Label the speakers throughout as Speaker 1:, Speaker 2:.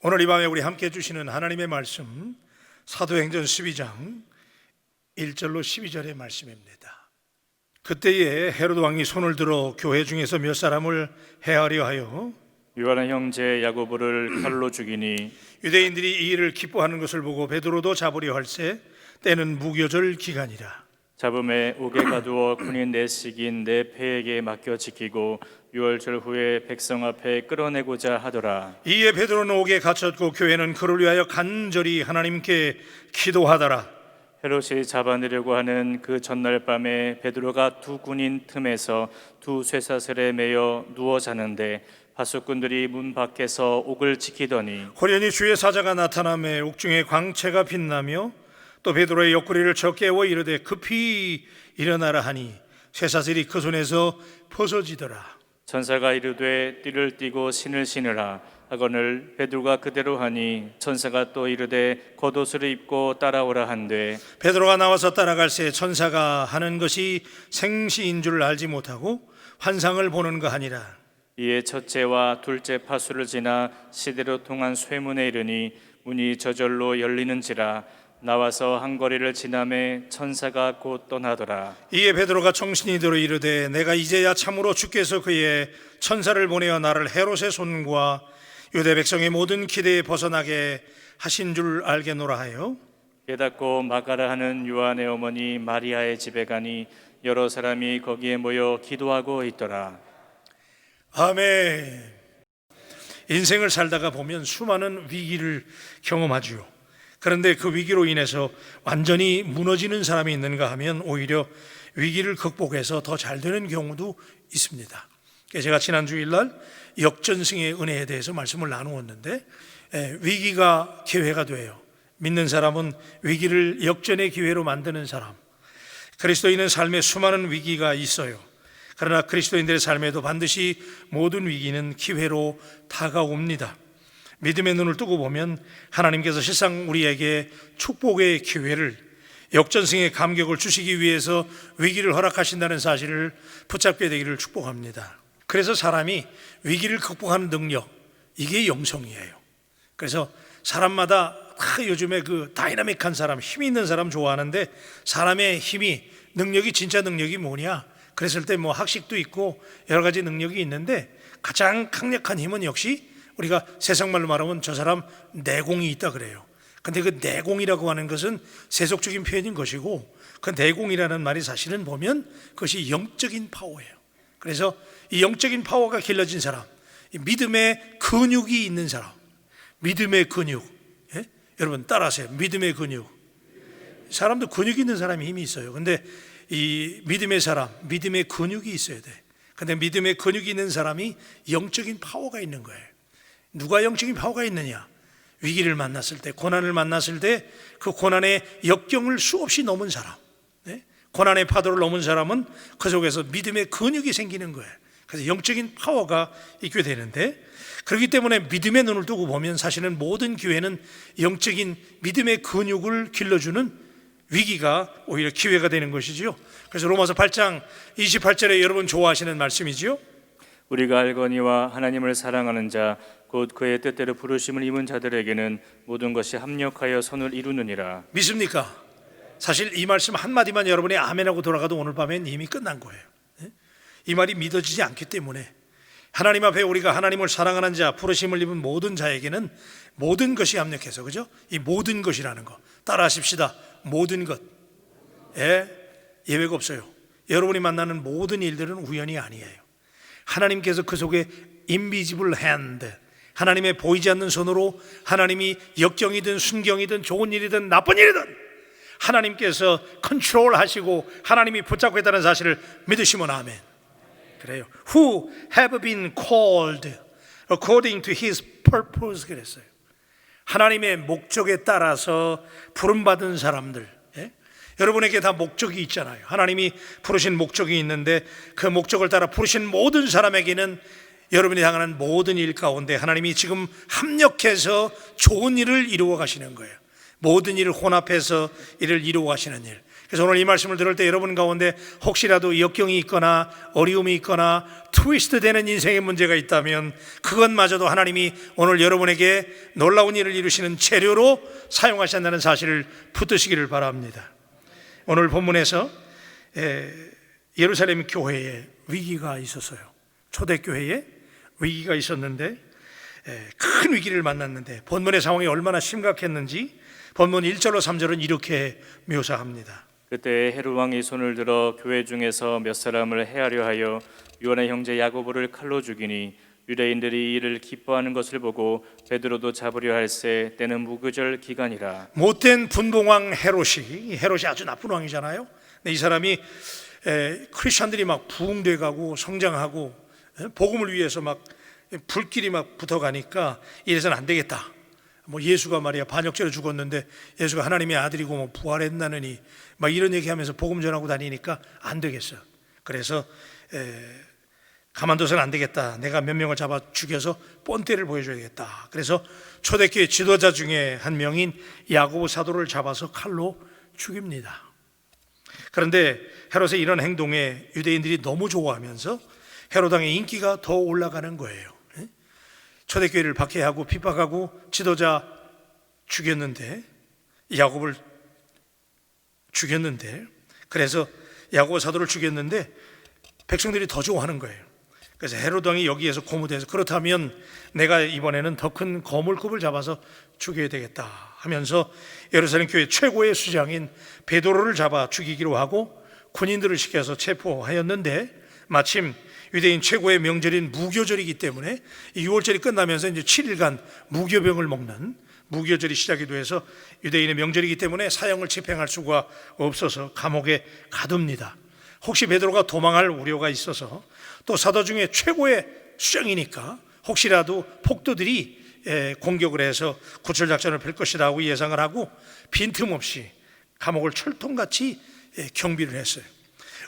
Speaker 1: 오늘 이 밤에 우리 함께 해주시는 하나님의 말씀 사도행전 12장 1절로 12절의 말씀입니다. 그때에 헤로드 왕이 손을 들어 교회 중에서 몇 사람을 해하려 하여
Speaker 2: 요한의 형제 야고보를 칼로 죽이니
Speaker 1: 유대인들이 이 일을 기뻐하는 것을 보고 베드로도 잡으려 할새 때는 무교절 기간이라.
Speaker 2: 잡음에 옥에 가두어 군인 내식인 내 패에게 맡겨 지키고 6월절 후에 백성 앞에 끌어내고자 하더라.
Speaker 1: 이에 베드로는 옥에 갇혔고 교회는 그를 위하여 간절히 하나님께 기도하더라.
Speaker 2: 헤롯이 잡아내려고 하는 그 전날 밤에 베드로가 두 군인 틈에서 두 쇠사슬에 매여 누워 자는데 파수꾼들이 문 밖에서 옥을 지키더니
Speaker 1: 호련히 주의 사자가 나타나매 옥중에 광채가 빛나며 또 베드로의 옆구리를 쳐 깨워 이르되 급히 일어나라 하니 쇠사슬이 그 손에서 벗어지더라.
Speaker 2: 천사가 이르되 띠를 띠고 신을 신으라 하거늘 베드로가 그대로 하니 천사가 또 이르되 겉옷을 입고 따라오라 한되
Speaker 1: 베드로가 나와서 따라갈새 천사가 하는 것이 생시인 줄 알지 못하고 환상을 보는가 하니라.
Speaker 2: 이에 첫째와 둘째 파수를 지나 시대로 통한 쇠문에 이르니 문이 저절로 열리는지라 나와서 한 거리를 지나매 천사가 곧 떠나더라.
Speaker 1: 이에 베드로가 정신이 들어 이르되 내가 이제야 참으로 주께서 그의 천사를 보내어 나를 헤롯의 손과 유대 백성의 모든 기대에 벗어나게 하신 줄 알겠노라 하여
Speaker 2: 깨닫고 마가라 하는 요한의 어머니 마리아의 집에 가니 여러 사람이 거기에 모여 기도하고 있더라.
Speaker 1: 아멘. 인생을 살다가 보면 수많은 위기를 경험하지요. 그런데 그 위기로 인해서 완전히 무너지는 사람이 있는가 하면 오히려 위기를 극복해서 더 잘 되는 경우도 있습니다. 제가 지난 주일날 역전승의 은혜에 대해서 말씀을 나누었는데 위기가 기회가 돼요. 믿는 사람은 위기를 역전의 기회로 만드는 사람. 그리스도인은 삶에 수많은 위기가 있어요. 그러나 그리스도인들의 삶에도 반드시 모든 위기는 기회로 다가옵니다. 믿음의 눈을 뜨고 보면 하나님께서 실상 우리에게 축복의 기회를, 역전승의 감격을 주시기 위해서 위기를 허락하신다는 사실을 붙잡게 되기를 축복합니다. 그래서 사람이 위기를 극복하는 능력, 이게 영성이에요. 그래서 사람마다 요즘에 그 다이나믹한 사람, 힘이 있는 사람 좋아하는데 사람의 힘이, 능력이 진짜 능력이 뭐냐? 그랬을 때 뭐 학식도 있고 여러 가지 능력이 있는데 가장 강력한 힘은 역시 우리가 세상말로 말하면 저 사람 내공이 있다 그래요. 근데 그 내공이라고 하는 것은 세속적인 표현인 것이고 그 내공이라는 말이 사실은 보면 그것이 영적인 파워예요. 그래서 이 영적인 파워가 길러진 사람, 이 믿음의 근육이 있는 사람, 믿음의 근육, 여러분 따라하세요. 믿음의 근육. 사람도 근육이 있는 사람이 힘이 있어요. 근데 이 믿음의 사람, 믿음의 근육이 있어야 돼. 근데 믿음의 근육이 있는 사람이 영적인 파워가 있는 거예요. 누가 영적인 파워가 있느냐? 위기를 만났을 때, 고난을 만났을 때 그 고난의 역경을 수없이 넘은 사람, 고난의 파도를 넘은 사람은 그 속에서 믿음의 근육이 생기는 거예요. 그래서 영적인 파워가 있게 되는데, 그렇기 때문에 믿음의 눈을 뜨고 보면 사실은 모든 기회는 영적인 믿음의 근육을 길러주는 위기가 오히려 기회가 되는 것이지요. 그래서 로마서 8장 28절에 여러분 좋아하시는 말씀이지요.
Speaker 2: 우리가 알거니와 하나님을 사랑하는 자 곧 그의 뜻대로 부르심을 입은 자들에게는 모든 것이 합력하여 선을 이루느니라.
Speaker 1: 믿습니까? 사실 이 말씀 한마디만 여러분이 아멘하고 돌아가도 오늘 밤엔 이미 끝난 거예요. 이 말이 믿어지지 않기 때문에 하나님 앞에 우리가 하나님을 사랑하는 자, 부르심을 입은 모든 자에게는 모든 것이 합력해서, 그죠? 이 모든 것이라는 거 따라 하십시다. 모든 것, 예외가 없어요. 여러분이 만나는 모든 일들은 우연이 아니에요. 하나님께서 그 속에 invisible hand, 하나님의 보이지 않는 손으로 하나님이 역경이든 순경이든 좋은 일이든 나쁜 일이든 하나님께서 컨트롤하시고 하나님이 붙잡고 있다는 사실을 믿으시면 아멘. 그래요. Who have been called according to His purpose 그랬어요. 하나님의 목적에 따라서 부름받은 사람들, 여러분에게 다 목적이 있잖아요. 하나님이 부르신 목적이 있는데 그 목적을 따라 부르신 모든 사람에게는 여러분이 당하는 모든 일 가운데 하나님이 지금 합력해서 좋은 일을 이루어 가시는 거예요. 모든 일을 혼합해서 일을 이루어 가시는 일. 그래서 오늘 이 말씀을 들을 때 여러분 가운데 혹시라도 역경이 있거나 어려움이 있거나 트위스트 되는 인생의 문제가 있다면 그것마저도 하나님이 오늘 여러분에게 놀라운 일을 이루시는 재료로 사용하신다는 사실을 붙드시기를 바랍니다. 오늘 본문에서 예루살렘 교회에 위기가 있었어요. 초대교회에 위기가 있었는데 큰 위기를 만났는데 본문의 상황이 얼마나 심각했는지 본문 1절로 3절은 이렇게 묘사합니다.
Speaker 2: 그때 헤롯 왕이 손을 들어 교회 중에서 몇 사람을 해하려 하여 요한의 형제 야고보를 칼로 죽이니 유대인들이 이를 기뻐하는 것을 보고 베드로도 잡으려 할새 때는 무교절 기간이라.
Speaker 1: 못된 분봉왕 헤롯이 아주 나쁜 왕이잖아요. 근데 이 사람이 크리스천들이 막 부흥돼 가고 성장하고 복음을 위해서 막 불길이 막 붙어가니까 이래서는 안 되겠다. 뭐 예수가 말이야 반역죄로 죽었는데 예수가 하나님의 아들이고 뭐 부활했나느니 막 이런 얘기하면서 복음 전하고 다니니까 안 되겠어. 그래서 가만둬서는 안 되겠다. 내가 몇 명을 잡아 죽여서 본때를 보여줘야겠다. 그래서 초대교회 지도자 중에 한 명인 야고보 사도를 잡아서 칼로 죽입니다. 그런데 헤롯의 이런 행동에 유대인들이 너무 좋아하면서 헤롯 왕의 인기가 더 올라가는 거예요. 초대교회를 박해하고 핍박하고 지도자 죽였는데 야고보를 죽였는데 그래서 야고보 사도를 죽였는데 백성들이 더 좋아하는 거예요. 그래서 헤롯 왕이 여기에서 고무돼서 그렇다면 내가 이번에는 더 큰 거물급을 잡아서 죽여야 되겠다 하면서 예루살렘 교회 최고의 수장인 베드로를 잡아 죽이기로 하고 군인들을 시켜서 체포하였는데 마침 유대인 최고의 명절인 무교절이기 때문에 이 6월절이 끝나면서 이제 7일간 무교병을 먹는 무교절이 시작이 돼서 유대인의 명절이기 때문에 사형을 집행할 수가 없어서 감옥에 가둡니다. 혹시 베드로가 도망할 우려가 있어서 또 사도 중에 최고의 수장이니까 혹시라도 폭도들이 공격을 해서 구출작전을 펼 것이라고 예상을 하고 빈틈없이 감옥을 철통같이 경비를 했어요.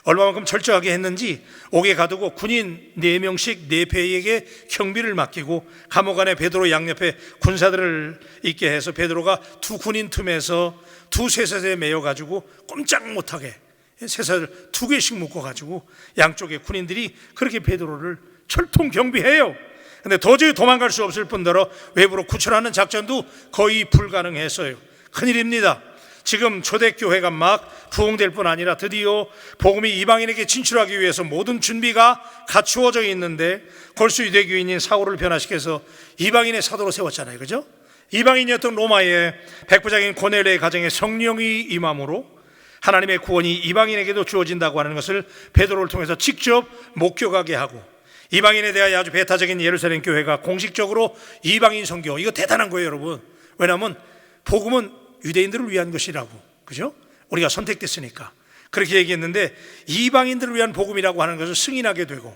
Speaker 1: 얼마만큼 철저하게 했는지 옥에 가두고 군인 4명씩 4배에게 경비를 맡기고 감옥 안에 베드로 양옆에 군사들을 있게 해서 베드로가 두 군인 틈에서 두 쇠사슬에 매여가지고 꼼짝 못하게 쇠사슬 2개씩 묶어가지고 양쪽에 군인들이 그렇게 베드로를 철통 경비해요. 근데 도저히 도망갈 수 없을 뿐더러 외부로 구출하는 작전도 거의 불가능했어요. 큰일입니다. 지금 초대교회가 막 부흥될 뿐 아니라 드디어 복음이 이방인에게 진출하기 위해서 모든 준비가 갖추어져 있는데 골수 유대교인인 사울을 변화시켜서 이방인의 사도로 세웠잖아요. 그죠? 이방인이었던 로마의 백부장인 고넬료의 가정에 성령이 임함으로 하나님의 구원이 이방인에게도 주어진다고 하는 것을 베드로를 통해서 직접 목격하게 하고 이방인에 대하여 아주 배타적인 예루살렘 교회가 공식적으로 이방인 선교, 이거 대단한 거예요, 여러분. 왜냐하면 복음은 유대인들을 위한 것이라고, 그죠? 우리가 선택됐으니까 그렇게 얘기했는데 이방인들을 위한 복음이라고 하는 것을 승인하게 되고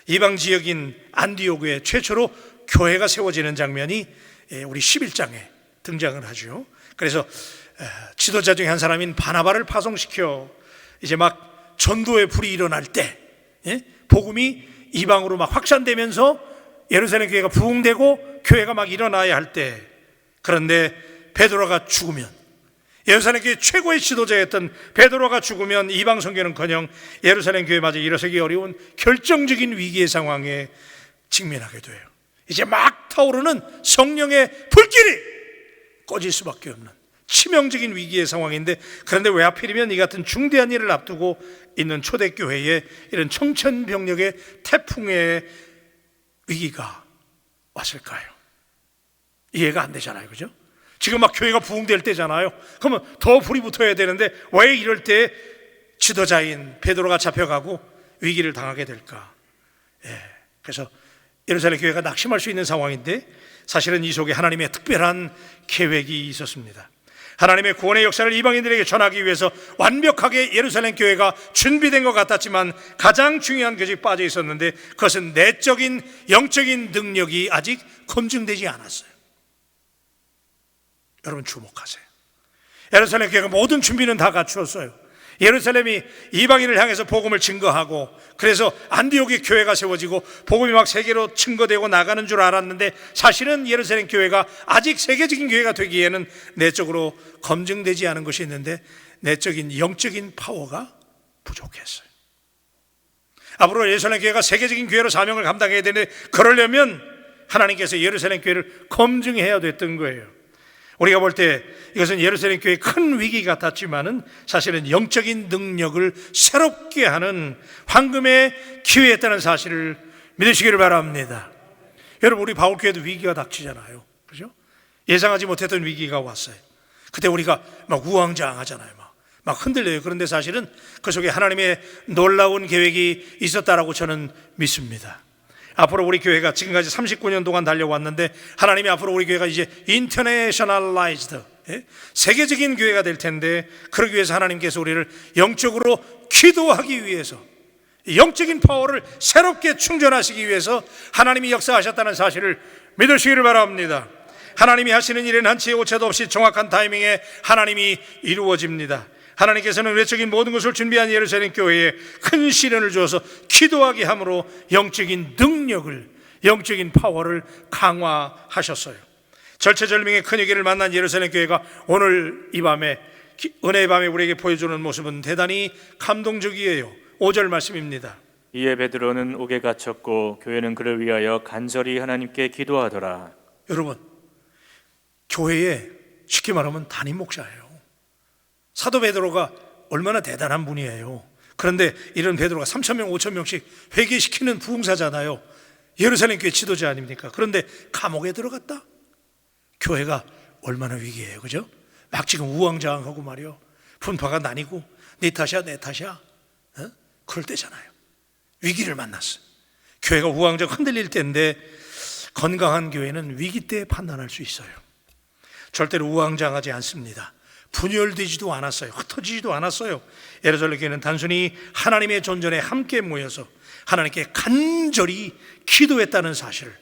Speaker 1: 이방 지역인 안디오크에 최초로 교회가 세워지는 장면이 우리 11장에 등장을 하죠. 그래서 지도자 중에 한 사람인 바나바를 파송시켜 이제 막 전도의 불이 일어날 때 복음이 이방으로 막 확산되면서 예루살렘 교회가 부흥되고 교회가 막 일어나야 할 때, 그런데 베드로가 죽으면, 예루살렘 교회 최고의 지도자였던 베드로가 죽으면 이방 선교는커녕 예루살렘 교회마저 일어서기 어려운 결정적인 위기의 상황에 직면하게 돼요. 이제 막 타오르는 성령의 불길이 꺼질 수밖에 없는 치명적인 위기의 상황인데, 그런데 왜 하필이면 이 같은 중대한 일을 앞두고 있는 초대교회에 이런 청천벽력의 태풍의 위기가 왔을까요? 이해가 안 되잖아요, 그죠? 지금 막 교회가 부흥될 때잖아요. 그러면 더 불이 붙어야 되는데 왜 이럴 때 지도자인 베드로가 잡혀가고 위기를 당하게 될까? 그래서 예루살렘 교회가 낙심할 수 있는 상황인데 사실은 이 속에 하나님의 특별한 계획이 있었습니다. 하나님의 구원의 역사를 이방인들에게 전하기 위해서 완벽하게 예루살렘 교회가 준비된 것 같았지만 가장 중요한 것이 빠져 있었는데 그것은 내적인 영적인 능력이 아직 검증되지 않았어요. 여러분 주목하세요. 예루살렘 교회가 모든 준비는 다 갖추었어요. 예루살렘이 이방인을 향해서 복음을 증거하고 그래서 안디옥의 교회가 세워지고 복음이 막 세계로 증거되고 나가는 줄 알았는데 사실은 예루살렘 교회가 아직 세계적인 교회가 되기에는 내적으로 검증되지 않은 것이 있는데 내적인 영적인 파워가 부족했어요. 앞으로 예루살렘 교회가 세계적인 교회로 사명을 감당해야 되는데, 그러려면 하나님께서 예루살렘 교회를 검증해야 됐던 거예요. 우리가 볼 때 이것은 예루살렘 교회의 큰 위기 같았지만은 사실은 영적인 능력을 새롭게 하는 황금의 기회였다는 사실을 믿으시기를 바랍니다. 여러분, 우리 바울교회도 위기가 닥치잖아요. 그죠? 예상하지 못했던 위기가 왔어요. 그때 우리가 막 우왕좌왕하잖아요. 막 흔들려요. 그런데 사실은 그 속에 하나님의 놀라운 계획이 있었다라고 저는 믿습니다. 앞으로 우리 교회가 지금까지 39년 동안 달려왔는데, 하나님이 앞으로 우리 교회가 이제 인터내셔널라이즈드, 세계적인 교회가 될 텐데, 그러기 위해서 하나님께서 우리를 영적으로 기도하기 위해서, 영적인 파워를 새롭게 충전하시기 위해서 하나님이 역사하셨다는 사실을 믿으시기를 바랍니다. 하나님이 하시는 일은 한치의 오차도 없이 정확한 타이밍에 하나님이 이루어집니다. 하나님께서는 외적인 모든 것을 준비한 예루살렘 교회에 큰 시련을 주어서 기도하게 함으로 영적인 능력을, 영적인 파워를 강화하셨어요. 절체절명의 큰 위기를 만난 예루살렘 교회가 오늘 이 밤에, 은혜의 밤에 우리에게 보여주는 모습은 대단히 감동적이에요. 5절 말씀입니다.
Speaker 2: 이에 베드로는 옥에 갇혔고 교회는 그를 위하여 간절히 하나님께 기도하더라.
Speaker 1: 여러분, 교회에 쉽게 말하면 담임 목사예요. 사도 베드로가 얼마나 대단한 분이에요. 그런데 이런 베드로가 3,000명 5,000명씩 회개시키는 부흥사잖아요. 예루살렘 교회 지도자 아닙니까? 그런데 감옥에 들어갔다? 교회가 얼마나 위기예요, 그죠? 막 지금 우왕좌왕하고 말이요, 분파가 나뉘고 네 탓이야 내 탓이야, 그럴 때잖아요. 위기를 만났어요. 교회가 우왕좌왕 흔들릴 때인데, 건강한 교회는 위기 때 판단할 수 있어요. 절대로 우왕좌왕하지 않습니다. 분열되지도 않았어요. 흩어지지도 않았어요. 예루살렘 교회는 단순히 하나님의 존전에 함께 모여서 하나님께 간절히 기도했다는 사실을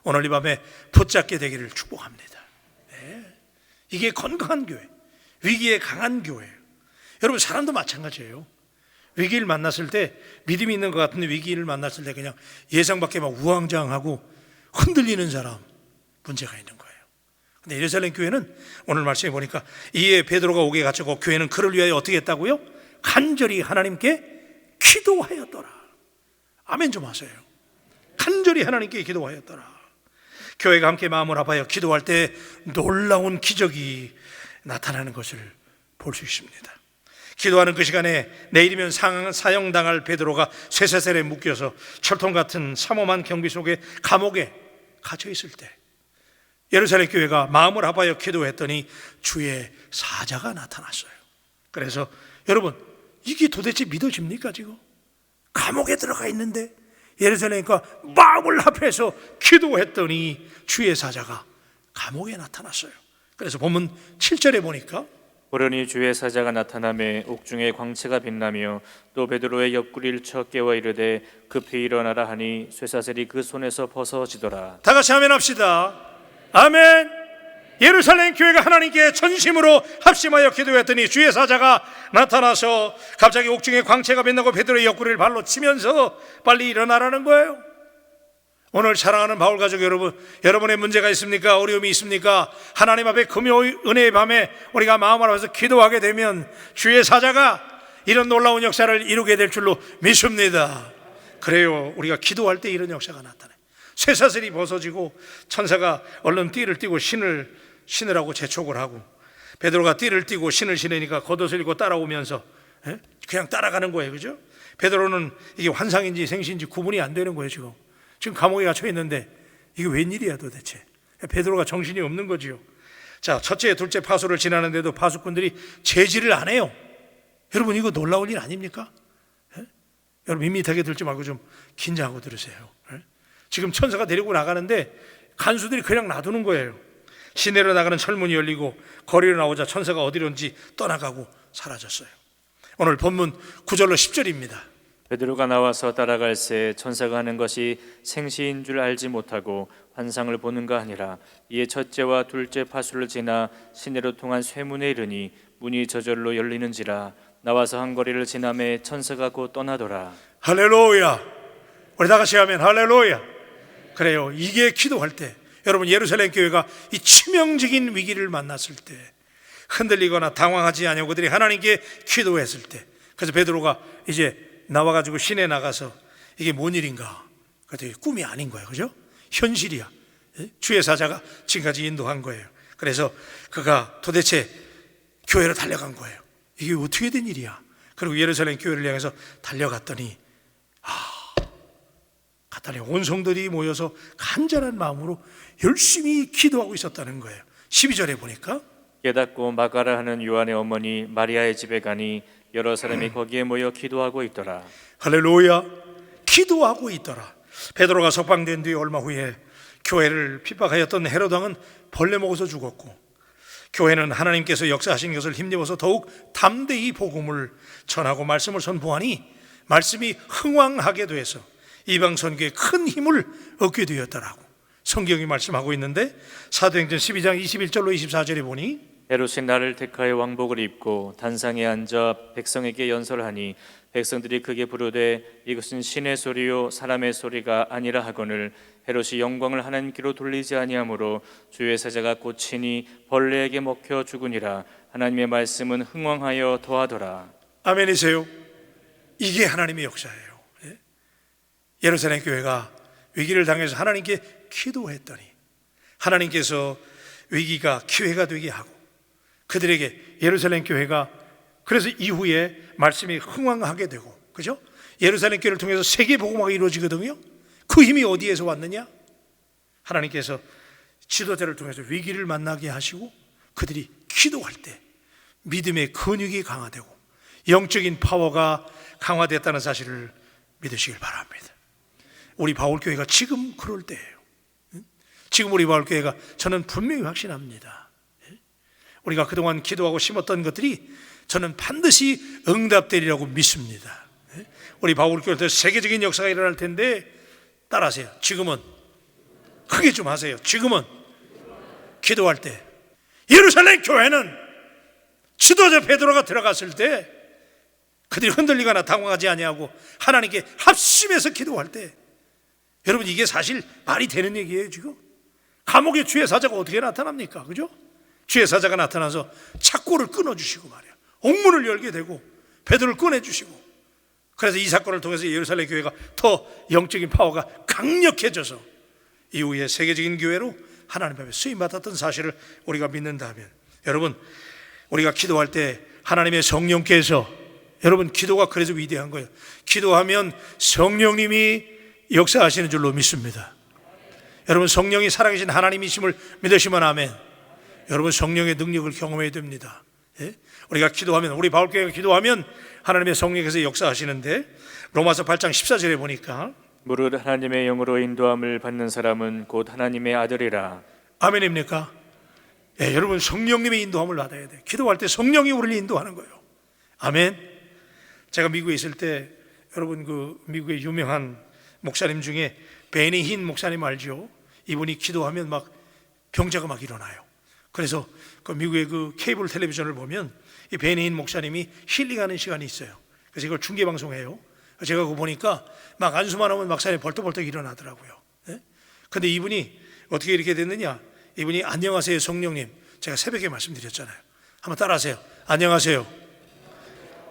Speaker 1: 오늘 이 밤에 붙잡게 되기를 축복합니다. 네. 이게 건강한 교회, 위기에 강한 교회예요. 여러분, 사람도 마찬가지예요. 위기를 만났을 때, 믿음이 있는 것 같은데 위기를 만났을 때 그냥 예상 밖에 막 우왕좌왕하고 흔들리는 사람, 문제가 있는 거예요. 근데 예루살렘 교회는 오늘 말씀해 보니까, 이에 베드로가 옥에 갇혔고 교회는 그를 위하여 어떻게 했다고요? 간절히 하나님께 기도하였더라. 아멘 좀 하세요. 간절히 하나님께 기도하였더라. 교회가 함께 마음을 합하여 기도할 때 놀라운 기적이 나타나는 것을 볼 수 있습니다. 기도하는 그 시간에 내일이면 사형당할 베드로가 쇠사슬에 묶여서 철통 같은 삼엄한 경비 속에 감옥에 갇혀 있을 때, 예루살렘 교회가 마음을 합하여 기도했더니 주의 사자가 나타났어요. 그래서 여러분, 이게 도대체 믿어집니까? 지금 감옥에 들어가 있는데 예루살렘과 마음을 합해서 기도했더니 주의 사자가 감옥에 나타났어요. 그래서 본문 7절에 보니까,
Speaker 2: 보려니 주의 사자가 나타나매 옥중에 광채가 빛나며 또 베드로의 옆구리를 쳐 깨워 이르되 급히 일어나라 하니 쇠사슬이 그 손에서 벗어지더라.
Speaker 1: 다 같이 아멘 합시다. 아멘. 예루살렘 교회가 하나님께 전심으로 합심하여 기도했더니 주의 사자가 나타나서 갑자기 옥중에 광채가 빛나고 베드로의 옆구리를 발로 치면서 빨리 일어나라는 거예요. 오늘 사랑하는 바울 가족 여러분, 여러분의 문제가 있습니까? 어려움이 있습니까? 하나님 앞에 금요 은혜의 밤에 우리가 마음을 합해서 기도하게 되면 주의 사자가 이런 놀라운 역사를 이루게 될 줄로 믿습니다. 그래요, 우리가 기도할 때 이런 역사가 나타나요. 쇠사슬이 벗어지고 천사가 얼른 띠를 띠고 신으라고 재촉을 하고, 베드로가 띠를 띠고 신을 신으니까 겉옷을 입고 따라오면서 그냥 따라가는 거예요. 그죠? 베드로는 이게 환상인지 생시인지 구분이 안 되는 거예요. 지금 감옥에 갇혀 있는데 이게 웬일이야 도대체. 베드로가 정신이 없는 거지요. 자, 첫째 둘째 파수를 지나는데도 파수꾼들이 제지를 안 해요. 여러분, 이거 놀라운 일 아닙니까? 여러분, 밋밋하게 들지 말고 좀 긴장하고 들으세요. 지금 천사가 데리고 나가는데 간수들이 그냥 놔두는 거예요. 시내로 나가는 철문이 열리고 거리로 나오자 천사가 어디론지 떠나가고 사라졌어요. 오늘 본문 9절로 10절입니다.
Speaker 2: 베드로가 나와서 따라갈새 천사가 하는 것이 생시인 줄 알지 못하고 환상을 보는가 하니라. 이에 첫째와 둘째 파수를 지나 시내로 통한 쇠문에 이르니 문이 저절로 열리는지라. 나와서 한 거리를 지나매 천사가 곧 떠나더라.
Speaker 1: 할렐루야. 우리 다 같이 하면 할렐루야. 그래요, 이게 기도할 때, 여러분, 예루살렘 교회가 이 치명적인 위기를 만났을 때 흔들리거나 당황하지 아니하고 그들이 하나님께 기도했을 때, 그래서 베드로가 이제 나와가지고 시내 나가서 이게 뭔 일인가? 그랬더니 꿈이 아닌 거예요. 그죠? 현실이야. 주의 사자가 지금까지 인도한 거예요. 그래서 그가 도대체 교회로 달려간 거예요. 이게 어떻게 된 일이야? 그리고 예루살렘 교회를 향해서 달려갔더니 갔더니 온 성들이 모여서 간절한 마음으로 열심히 기도하고 있었다는 거예요. 12절에 보니까
Speaker 2: 깨닫고 마가라 하는 요한의 어머니 마리아의 집에 가니 여러 사람이 거기에 모여 기도하고 있더라.
Speaker 1: 할렐루야. 기도하고 있더라. 베드로가 석방된 뒤에 얼마 후에 교회를 핍박하였던 헤롯 왕은 벌레 먹어서 죽었고, 교회는 하나님께서 역사하신 것을 힘입어서 더욱 담대히 복음을 전하고 말씀을 선포하니 말씀이 흥왕하게 돼서 이방 선교에 큰 힘을 얻게 되었더라고 성경이 말씀하고 있는데, 사도행전 12장 21절로 24절에 보니
Speaker 2: 헤롯이 나를 택하여 왕복을 입고 단상에 앉아 백성에게 연설하니 백성들이 크게 부르되 이것은 신의 소리요 사람의 소리가 아니라 하거늘 헤롯이 영광을 하나님께로 돌리지 아니하므로 주의 사자가 꽂히니 벌레에게 먹혀 죽으니라. 하나님의 말씀은 흥왕하여 더하더라.
Speaker 1: 아멘이세요. 이게 하나님의 역사예요. 예루살렘 교회가 위기를 당해서 하나님께 기도했더니 하나님께서 위기가 기회가 되게 하고 그들에게 예루살렘 교회가 그래서 이후에 말씀이 흥왕하게 되고, 그죠? 예루살렘 교회를 통해서 세계 복음화가 이루어지거든요. 그 힘이 어디에서 왔느냐? 하나님께서 지도자를 통해서 위기를 만나게 하시고 그들이 기도할 때 믿음의 근육이 강화되고 영적인 파워가 강화됐다는 사실을 믿으시길 바랍니다. 우리 바울교회가 지금 그럴 때예요. 지금 우리 바울교회가 저는 분명히 확신합니다. 우리가 그동안 기도하고 심었던 것들이 저는 반드시 응답되리라고 믿습니다. 우리 바울교회 세계적인 역사가 일어날 텐데 따라하세요. 지금은 크게 좀 하세요. 지금은 기도할 때 예루살렘 교회는 지도자 베드로가 들어갔을 때 그들이 흔들리거나 당황하지 아니하고 하나님께 합심해서 기도할 때, 여러분 이게 사실 말이 되는 얘기예요. 지금 감옥에 주의 사자가 어떻게 나타납니까? 그죠? 주의 사자가 나타나서 착고를 끊어주시고 말이야, 옥문을 열게 되고 베드로를 꺼내주시고, 그래서 이 사건을 통해서 예루살렘 교회가 더 영적인 파워가 강력해져서 이후에 세계적인 교회로 하나님 앞에 쓰임받았던 사실을 우리가 믿는다면, 여러분 우리가 기도할 때 하나님의 성령께서, 여러분 기도가 그래서 위대한 거예요. 기도하면 성령님이 역사하시는 줄로 믿습니다. 여러분 성령이 살아계신 하나님이심을 믿으시면 아멘. 여러분 성령의 능력을 경험해야 됩니다. 우리가 기도하면, 우리 바울교회가 기도하면 하나님의 성령께서 역사하시는데, 로마서 8장 14절에 보니까
Speaker 2: 무릇 하나님의 영으로 인도함을 받는 사람은 곧 하나님의 아들이라.
Speaker 1: 아멘입니까? 여러분 성령님의 인도함을 받아야 돼. 기도할 때 성령이 우리를 인도하는 거예요. 아멘. 제가 미국에 있을 때, 여러분 그 미국의 유명한 목사님 중에 베니 힌 목사님 알죠? 이분이 기도하면 막 병자가 막 일어나요. 그래서 그 미국의 그 케이블 텔레비전을 보면 이 베니 힌 목사님이 힐링하는 시간이 있어요. 그래서 이걸 중계 방송해요. 제가 그거 보니까 막 안수만 하면 목사님이 벌떡벌떡 일어나더라고요. 근데 이분이 어떻게 이렇게 됐느냐? 이분이 안녕하세요 성령님, 제가 새벽에 말씀드렸잖아요. 한번 따라하세요. 안녕하세요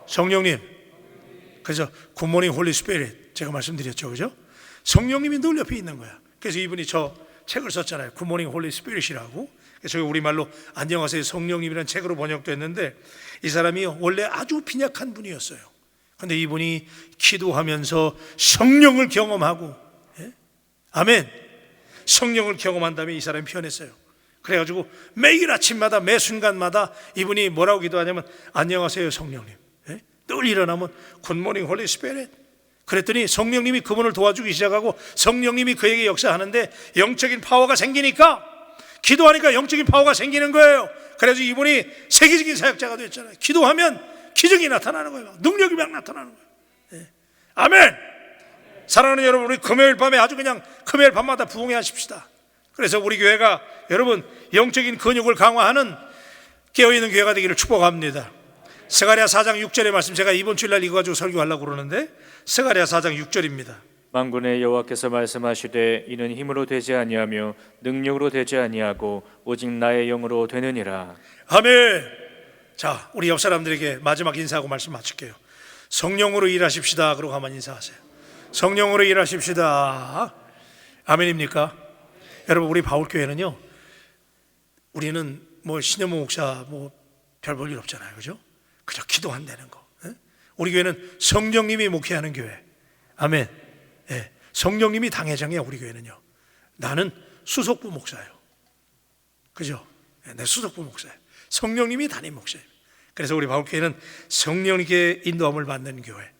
Speaker 1: 성령님. 그래서 굿모닝 홀리 스피릿 제가 말씀드렸죠. 그죠? 성령님이 늘 옆에 있는 거야. 그래서 이분이 저 책을 썼잖아요. 굿모닝 홀리 스피릿이라고. 그래서 저희 우리말로 안녕하세요 성령님이라는 책으로 번역됐는데, 이 사람이 원래 아주 빈약한 분이었어요. 근데 이분이 기도하면서 성령을 경험하고, 아멘, 성령을 경험한 다음에 이 사람이 변했어요. 그래가지고 매일 아침마다 매 순간마다 이분이 뭐라고 기도하냐면 안녕하세요 성령님, 늘 일어나면 굿모닝 홀리 스피릿. 그랬더니 성령님이 그분을 도와주기 시작하고 성령님이 그에게 역사하는데 영적인 파워가 생기니까, 기도하니까 영적인 파워가 생기는 거예요. 그래서 이분이 세계적인 사역자가 됐잖아요. 기도하면 기적이 나타나는 거예요. 능력이 막 나타나는 거예요. 아멘. 사랑하는 여러분, 우리 금요일 밤에 아주 그냥 금요일 밤마다 부흥해 하십시다. 그래서 우리 교회가 여러분 영적인 근육을 강화하는 깨어있는 교회가 되기를 축복합니다. 스가랴 4장 6절의 말씀, 제가 이번 주일날 이거 가지고 설교하려고 그러는데 스가랴 4장 6절입니다.
Speaker 2: 만군의 여호와께서 말씀하시되 이는 힘으로 되지 아니하며 능력으로 되지 아니하고 오직 나의 영으로 되느니라.
Speaker 1: 아멘. 자, 우리 옆 사람들에게 마지막 인사하고 말씀 마칠게요. 성령으로 일하십시다. 그러고 한번 인사하세요. 성령으로 일하십시다. 아멘입니까? 여러분, 우리 바울교회는요, 우리는 뭐 신현무 목사 뭐 별 볼 일 없잖아요, 그죠? 그저 기도한다는 거. 예? 우리 교회는 성령님이 목회하는 교회. 아멘. 예. 성령님이 당회장이야, 우리 교회는요. 나는 수석부 목사예요. 그죠? 예, 내 수석부 목사예요. 성령님이 담임 목사예요. 그래서 우리 바울교회는 성령님께 인도함을 받는 교회.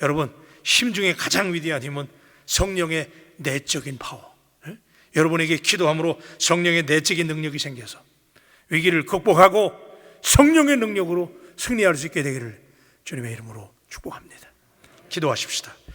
Speaker 1: 여러분, 힘 중에 가장 위대한 힘은 성령의 내적인 파워. 예? 여러분에게 기도함으로 성령의 내적인 능력이 생겨서 위기를 극복하고 성령의 능력으로 승리할 수 있게 되기를 주님의 이름으로 축복합니다. 기도하십시다.